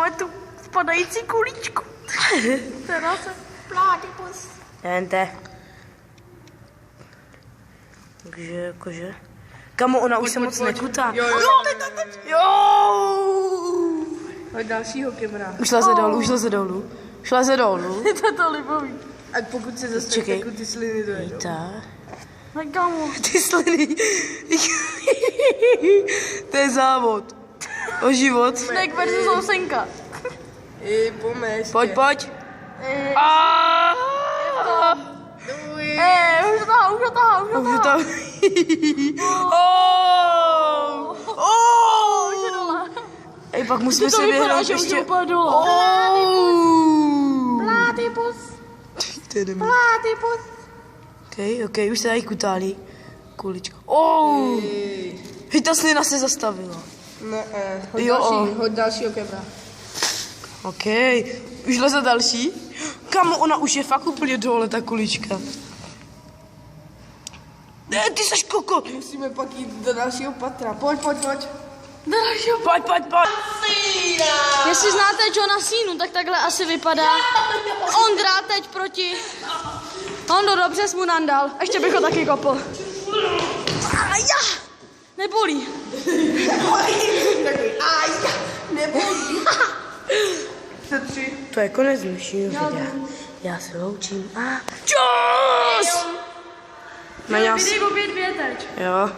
máme tu spadající kuličku. Která se platypus. Jente. Takže, jakože... Kamo, ona už se moc nekutá. Jo. Hoď dalšího kemra. Ušla se dolů. Je to libový. A pokud se zastaví, Čekej. tak ty sliny dojedou. Tak. No kamo. Ty sliny. To je závod. O život. Snack versus Ousenka. Pomez. Pojď. Už to tahá. Už to... Už je dole. Ej, pak musíme To si vypadá, vyhrát že už je ještě... úplně dole. Platypus. To je debil. Platypus. OK, už se tady kutálí. Kulička. Hej, ta slina se zastavila. Ne, hoď Jo. hoď dalšího kemra. OK, už leze další. Kamo, ona už je fakt úplně dole, ta kulička. Ne, ty seš koko. Musíme pak jít do dalšího patra. Pojď. Pojď. Jestli znáte Johna Cenu, tak takhle asi vypadá. Ondra teď proti. Ondo, dobře jsi mu nandal. Ještě bych ho taky kopl. Nebolí. To je konec dnešního videa. Já se loučím a čus! Vidí opět věteč. Jo.